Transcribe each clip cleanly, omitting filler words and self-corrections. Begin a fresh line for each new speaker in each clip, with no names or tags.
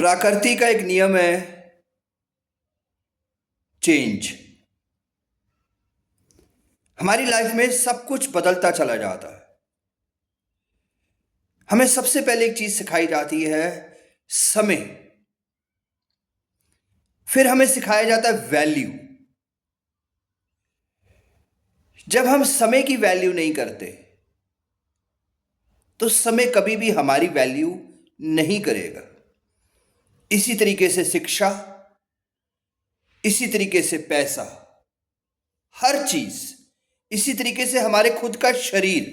प्रकृति का एक नियम है चेंज। हमारी लाइफ में सब कुछ बदलता चला जाता है। हमें सबसे पहले एक चीज सिखाई जाती है समय, फिर हमें सिखाया जाता है वैल्यू। जब हम समय की वैल्यू नहीं करते तो समय कभी भी हमारी वैल्यू नहीं करेगा। इसी तरीके से शिक्षा, इसी तरीके से पैसा, हर चीज, इसी तरीके से हमारे खुद का शरीर,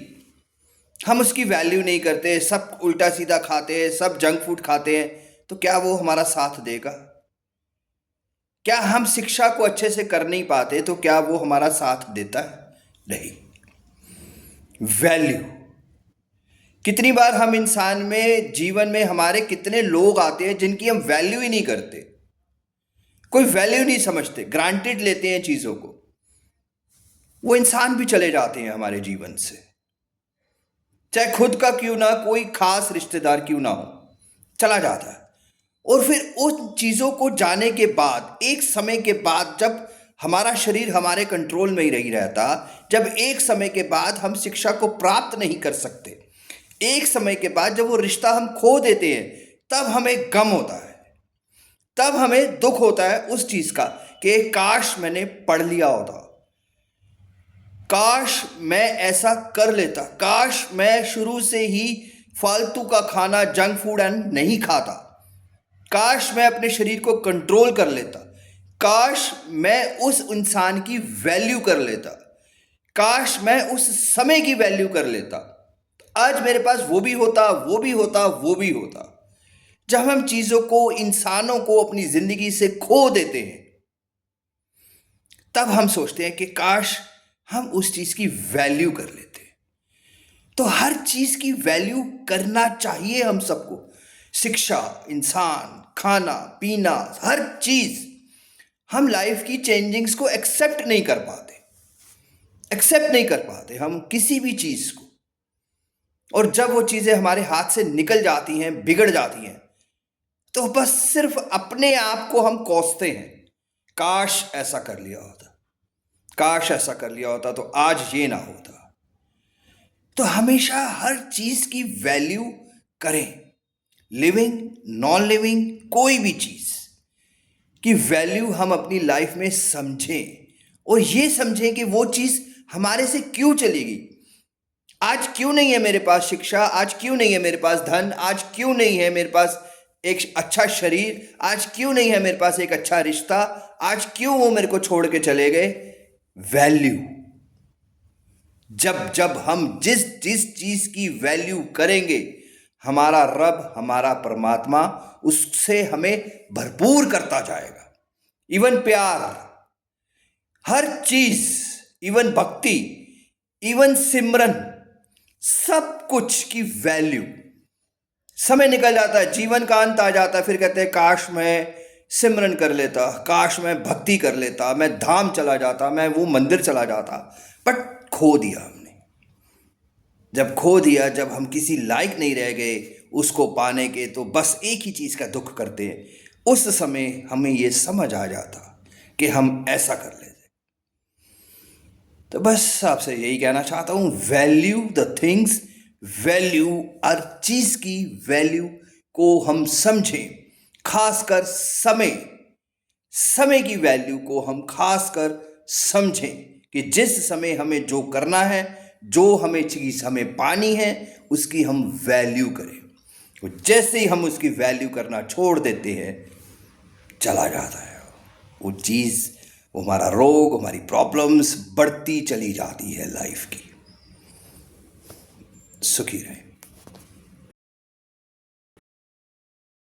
हम उसकी वैल्यू नहीं करते, सब उल्टा सीधा खाते हैं, सब जंक फूड खाते हैं, तो क्या वो हमारा साथ देगा? क्या हम शिक्षा को अच्छे से कर नहीं पाते तो क्या वो हमारा साथ देता है? नहीं। वैल्यू, कितनी बार हम इंसान में, जीवन में हमारे कितने लोग आते हैं जिनकी हम वैल्यू ही नहीं करते, कोई वैल्यू नहीं समझते, ग्रांटेड लेते हैं चीजों को। वो इंसान भी चले जाते हैं हमारे जीवन से, चाहे खुद का क्यों ना, कोई खास रिश्तेदार क्यों ना हो, चला जाता है। और फिर उन चीजों को जाने के बाद, एक समय के बाद, जब हमारा शरीर हमारे कंट्रोल में ही नहीं रहता, जब एक समय के बाद हम शिक्षा को प्राप्त नहीं कर सकते, एक समय के बाद जब वो रिश्ता हम खो देते हैं, तब हमें गम होता है, तब हमें दुख होता है उस चीज का कि काश मैंने पढ़ लिया होता, काश मैं ऐसा कर लेता, काश मैं शुरू से ही फालतू का खाना, जंक फूड नहीं खाता, काश मैं अपने शरीर को कंट्रोल कर लेता, काश मैं उस इंसान की वैल्यू कर लेता, काश मैं उस समय की वैल्यू कर लेता। आज मेरे पास वो भी होता, वो भी होता, वो भी होता। जब हम चीजों को, इंसानों को अपनी जिंदगी से खो देते हैं, तब हम सोचते हैं कि काश हम उस चीज की वैल्यू कर लेते। तो हर चीज की वैल्यू करना चाहिए हम सबको। शिक्षा, इंसान, खाना पीना, हर चीज। हम लाइफ की चेंजिंग्स को एक्सेप्ट नहीं कर पाते, एक्सेप्ट नहीं कर पाते हम किसी भी चीज को। और जब वो चीजें हमारे हाथ से निकल जाती हैं, बिगड़ जाती हैं, तो बस सिर्फ अपने आप को हम कोसते हैं, काश ऐसा कर लिया होता, काश ऐसा कर लिया होता तो आज ये ना होता। तो हमेशा हर चीज की वैल्यू करें, लिविंग, नॉन लिविंग, कोई भी चीज की वैल्यू हम अपनी लाइफ में समझें, और ये समझें कि वो चीज हमारे से क्यों चली गई। आज क्यों नहीं है मेरे पास शिक्षा, आज क्यों नहीं है मेरे पास धन, आज क्यों नहीं है मेरे पास एक अच्छा शरीर, आज क्यों नहीं है मेरे पास एक अच्छा रिश्ता, आज क्यों वो मेरे को छोड़ के चले गए? वैल्यू। जब जब हम जिस जिस चीज की वैल्यू करेंगे, हमारा रब, हमारा परमात्मा उससे हमें भरपूर करता जाएगा। इवन प्यार, हर चीज, इवन भक्ति, इवन सिमरन, सब कुछ की वैल्यू। समय निकल जाता है, जीवन का अंत आ जाता है, फिर कहते हैं काश मैं सिमरन कर लेता, काश मैं भक्ति कर लेता, मैं धाम चला जाता, मैं वो मंदिर चला जाता। बट खो दिया हमने। जब खो दिया, जब हम किसी लायक नहीं रह गए उसको पाने के, तो बस एक ही चीज का दुख करते हैं। उस समय हमें ये समझ आ जाता कि हम ऐसा कर लेते। तो बस आपसे यही कहना चाहता हूं, वैल्यू द थिंग्स, वैल्यू हर चीज की वैल्यू को हम समझें, खासकर समय, समय की वैल्यू को हम खासकर समझें कि जिस समय हमें जो करना है, जो हमें चीज हमें पानी है, उसकी हम वैल्यू करें। तो जैसे ही हम उसकी वैल्यू करना छोड़ देते हैं, चला जाता है वो चीज, वो हमारा रोग, हमारी प्रॉब्लम्स बढ़ती चली जाती है लाइफ की। सुखी रहें।